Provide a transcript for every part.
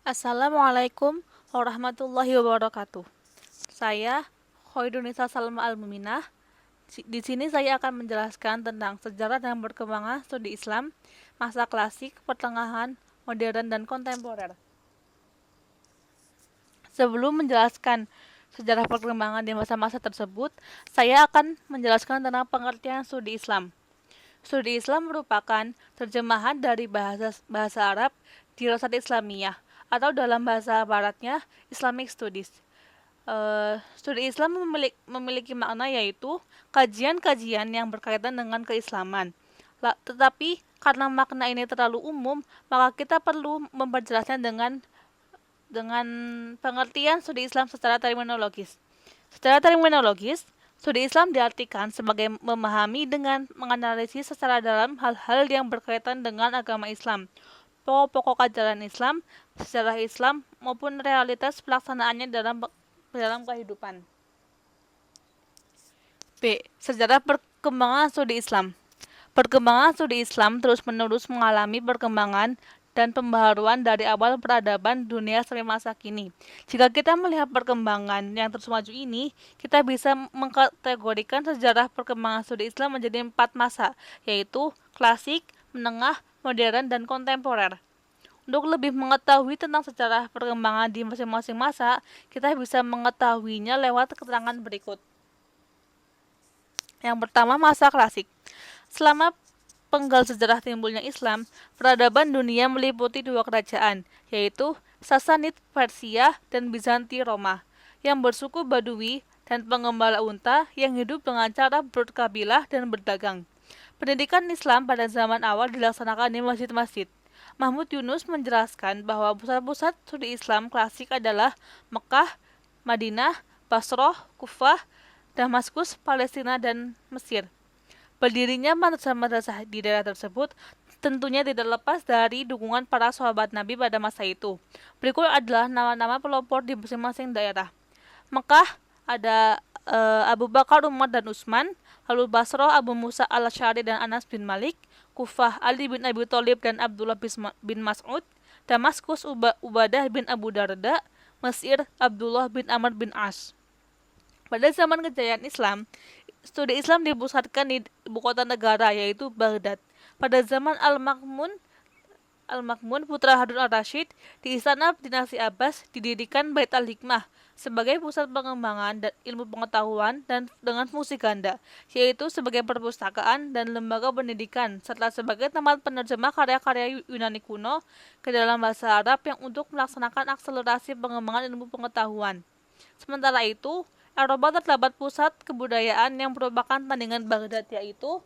Assalamualaikum warahmatullahi wabarakatuh. Saya Khoirunisa Salma Al-Muminah. Di sini saya akan menjelaskan tentang sejarah dan perkembangan studi Islam, masa klasik, pertengahan, modern, dan kontemporer. Sebelum menjelaskan sejarah perkembangan di masa-masa tersebut, saya akan menjelaskan tentang pengertian studi Islam. Studi Islam merupakan terjemahan dari bahasa Arab Dirasat Islamiyah atau dalam bahasa baratnya Islamic Studies. Studi Islam memiliki makna yaitu kajian-kajian yang berkaitan dengan keislaman. Tetapi karena makna ini terlalu umum, maka kita perlu memperjelasnya dengan pengertian studi Islam secara terminologis. Secara terminologis, studi Islam diartikan sebagai memahami dengan menganalisis secara dalam hal-hal yang berkaitan dengan agama Islam, pokok-pokok ajaran Islam, sejarah Islam, maupun realitas pelaksanaannya dalam kehidupan. B. Sejarah perkembangan studi Islam. Perkembangan studi Islam terus-menerus mengalami perkembangan dan pembaharuan dari awal peradaban dunia sampai masa kini. Jika kita melihat perkembangan yang terus maju ini, kita bisa mengkategorikan sejarah perkembangan studi Islam menjadi 4 masa, yaitu klasik, menengah, modern, dan kontemporer. Untuk lebih mengetahui tentang sejarah perkembangan di masing-masing masa, kita bisa mengetahuinya lewat keterangan berikut. Yang pertama, masa klasik. Selama penggal sejarah timbulnya Islam, peradaban dunia meliputi 2 kerajaan, yaitu Sasanid Persia dan Bizanti Roma, yang bersuku Badui dan pengembala unta yang hidup dengan cara berkabilah dan berdagang. Pendidikan Islam pada zaman awal dilaksanakan di masjid-masjid. Mahmud Yunus menjelaskan bahwa pusat-pusat studi Islam klasik adalah Mekah, Madinah, Basroh, Kufah, Damaskus, Palestina, dan Mesir. Berdirinya madrasah-madrasah di daerah tersebut tentunya tidak lepas dari dukungan para sahabat Nabi pada masa itu. Berikut adalah nama-nama pelopor di masing-masing daerah. Mekah ada Abu Bakar, Umar, dan Utsman. Lalu Basrah, Abu Musa al-Asy'ari dan Anas bin Malik. Kufah, Ali bin Abi Thalib dan Abdullah bin Mas'ud. Damaskus, Ubadah bin Abu Darda. Mesir, Abdullah bin Amr bin As. Pada zaman kejayaan Islam, studi Islam dipusatkan di ibu kota negara, yaitu Baghdad. Pada zaman Al-Makmun, putra Harun al-Rashid, di istana dinasti Abbas didirikan Bait al-Hikmah sebagai pusat pengembangan dan ilmu pengetahuan dan dengan fungsi ganda, yaitu sebagai perpustakaan dan lembaga pendidikan, serta sebagai tempat penerjemah karya-karya Yunani kuno ke dalam bahasa Arab yang untuk melaksanakan akselerasi pengembangan ilmu pengetahuan. Sementara itu, Eropa terdapat pusat kebudayaan yang merupakan tandingan Baghdad, yaitu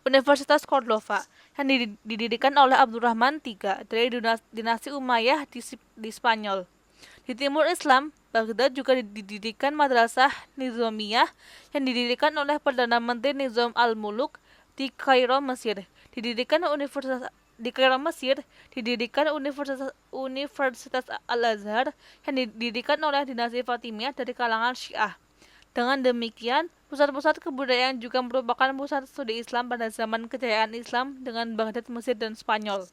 Universitas Cordova, yang didirikan oleh Abdurrahman III dari dinasti Umayyah di Spanyol. Di timur Islam, Baghdad juga didirikan Madrasah Nizamiyah yang didirikan oleh Perdana Menteri Nizam al-Muluk di Kairo, Mesir. Di Kairo, Mesir, didirikan Universitas Al-Azhar yang didirikan oleh dinasti Fatimiyah dari kalangan Syiah. Dengan demikian, pusat-pusat kebudayaan juga merupakan pusat studi Islam pada zaman kejayaan Islam dengan Baghdad, Mesir, dan Spanyol.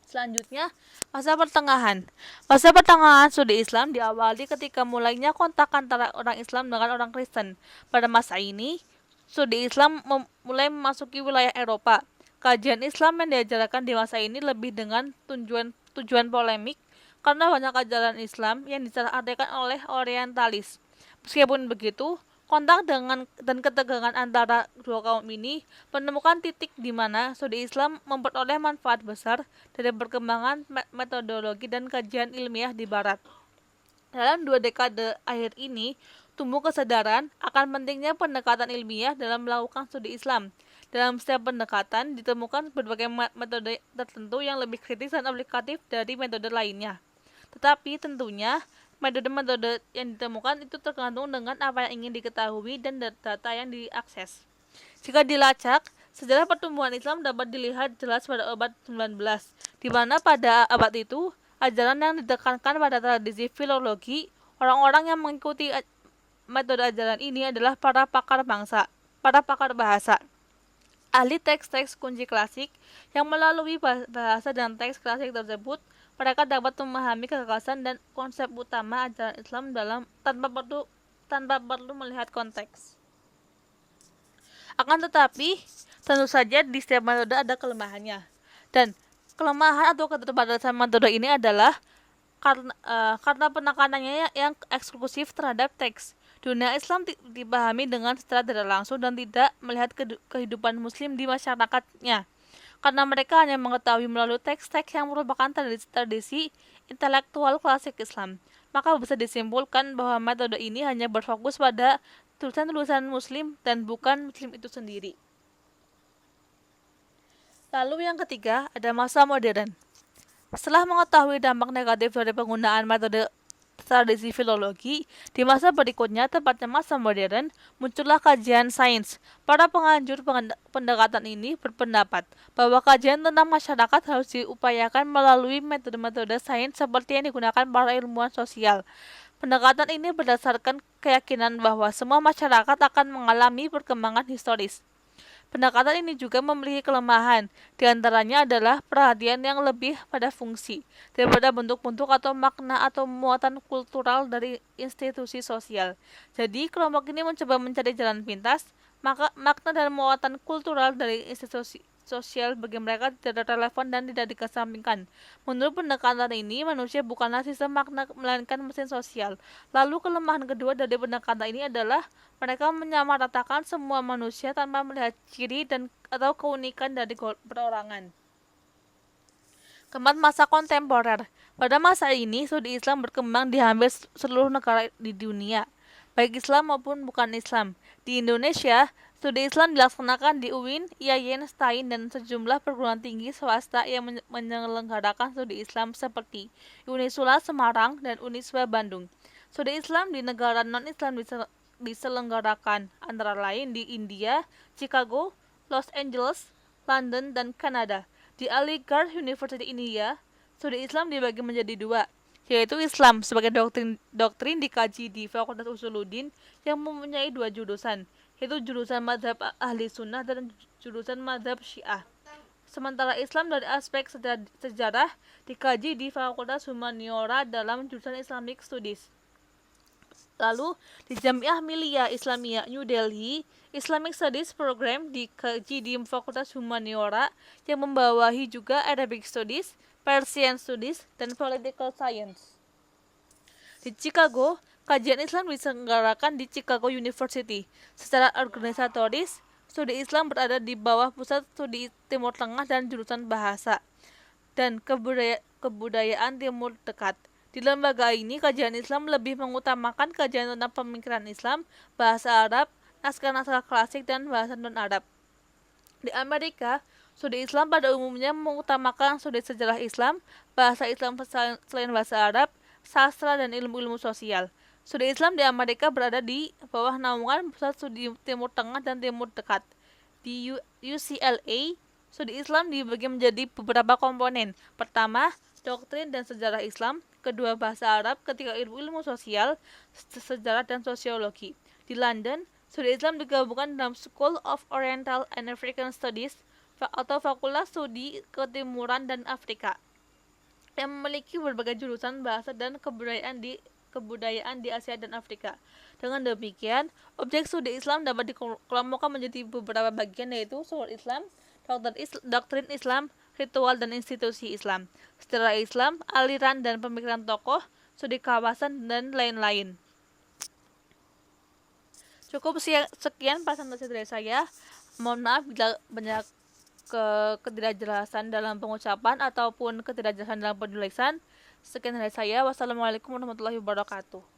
Selanjutnya, masa pertengahan. Masa pertengahan studi Islam diawali ketika mulainya kontak antara orang Islam dengan orang Kristen. Pada masa ini, studi Islam mulai memasuki wilayah Eropa. Kajian Islam yang diajarkan di masa ini lebih dengan tujuan polemik karena banyak ajaran Islam yang disalahartikan oleh orientalis. Meskipun begitu, kontak dan ketegangan antara dua kaum ini menemukan titik di mana studi Islam memperoleh manfaat besar dari perkembangan metodologi dan kajian ilmiah di Barat. Dalam 2 dekade akhir ini, tumbuh kesadaran akan pentingnya pendekatan ilmiah dalam melakukan studi Islam. Dalam setiap pendekatan, ditemukan berbagai metode tertentu yang lebih kritis dan aplikatif dari metode lainnya. Tetapi tentunya, metode-metode yang ditemukan itu tergantung dengan apa yang ingin diketahui dan data yang diakses. Jika dilacak, sejarah pertumbuhan Islam dapat dilihat jelas pada abad 19, di mana pada abad itu, ajaran yang ditekankan pada tradisi filologi, orang-orang yang mengikuti metode ajaran ini adalah para pakar bahasa. ahli teks-teks kunci klasik yang melalui bahasa dan teks klasik tersebut mereka dapat memahami gagasan dan konsep utama ajaran Islam tanpa perlu melihat konteks. Akan tetapi, tentu saja di setiap metode ada kelemahannya. Dan kelemahan atau keterbatasan metode ini adalah karena penekanannya yang eksklusif terhadap teks. Dunia Islam dipahami dengan secara tidak langsung dan tidak melihat kehidupan muslim di masyarakatnya. Karena mereka hanya mengetahui melalui teks-teks yang merupakan tradisi intelektual klasik Islam. Maka bisa disimpulkan bahwa metode ini hanya berfokus pada tulisan-tulisan muslim dan bukan muslim itu sendiri. Lalu yang ketiga, ada masa modern. Setelah mengetahui dampak negatif dari penggunaan metode tradisi filologi, di masa berikutnya, tepatnya masa modern, muncullah kajian sains. Para penganjur pendekatan ini berpendapat bahwa kajian tentang masyarakat harus diupayakan melalui metode-metode sains seperti yang digunakan para ilmuwan sosial. Pendekatan ini berdasarkan keyakinan bahwa semua masyarakat akan mengalami perkembangan historis. Pendekatan ini juga memiliki kelemahan, di antaranya adalah perhatian yang lebih pada fungsi, daripada bentuk-bentuk atau makna atau muatan kultural dari institusi sosial. Jadi, kelompok ini mencoba mencari jalan pintas, maka makna dan muatan kultural dari institusi sosial bagi mereka tidak relevan dan tidak dikesampingkan. Menurut pendekatan ini, manusia bukanlah sistem makna melainkan mesin sosial. Lalu kelemahan kedua dari pendekatan ini adalah mereka menyamaratakan semua manusia tanpa melihat ciri dan atau keunikan dari perorangan. Keempat, masa kontemporer. Pada masa ini, studi Islam berkembang di hampir seluruh negara di dunia, baik Islam maupun bukan Islam. Di Indonesia, studi Islam dilaksanakan di UIN, IAIN, STAIN, dan sejumlah perguruan tinggi swasta yang menyelenggarakan studi Islam seperti Unisula Semarang dan Uniswa Bandung. Studi Islam di negara non-Islam diselenggarakan antara lain di India, Chicago, Los Angeles, London, dan Kanada. Di Aligarh University India, studi Islam dibagi menjadi dua, yaitu Islam sebagai doktrin dikaji di Fakultas Usuluddin yang mempunyai dua jurusan, yaitu jurusan Madhab Ahli Sunnah dan jurusan Madhab Syiah. Sementara Islam dari aspek sejarah dikaji di Fakultas Humaniora dalam jurusan Islamic Studies. Lalu, di Jamiah Millia Islamiyah New Delhi, Islamic Studies Program dikaji di Fakultas Humaniora yang membawahi juga Arabic Studies, Persian Studies, dan Political Science. Di Chicago, kajian Islam diselenggarakan di Chicago University. Secara organisatoris, studi Islam berada di bawah Pusat Studi Timur Tengah dan jurusan Bahasa dan Kebudayaan Timur Dekat. Di lembaga ini, kajian Islam lebih mengutamakan kajian tentang pemikiran Islam, bahasa Arab, naskah-naskah klasik, dan bahasa non-Arab. Di Amerika, studi Islam pada umumnya mengutamakan studi sejarah Islam, bahasa Islam selain bahasa Arab, sastra, dan ilmu-ilmu sosial. Studi Islam di Amerika berada di bawah naungan Pusat Studi Timur Tengah dan Timur Dekat. Di UCLA, studi Islam dibagi menjadi beberapa komponen. Pertama, doktrin dan sejarah Islam. Kedua, bahasa Arab. Ketiga, ilmu-ilmu sosial, sejarah, dan sosiologi. Di London, studi Islam digabungkan dalam School of Oriental and African Studies atau Fakultas Studi Ketimuran dan Afrika yang memiliki berbagai jurusan bahasa dan kebudayaan di Asia dan Afrika. Dengan demikian, objek studi Islam dapat dikelompokkan menjadi beberapa bagian, yaitu sumber Islam, doktrin Islam, ritual dan institusi Islam, sejarah Islam, aliran dan pemikiran tokoh, studi kawasan, dan lain-lain. Cukup sekian presentasi dari saya. Mohon maaf bila banyak ketidakjelasan dalam pengucapan ataupun ketidakjelasan dalam penulisan. Sekian dari saya. Wassalamualaikum warahmatullahi wabarakatuh.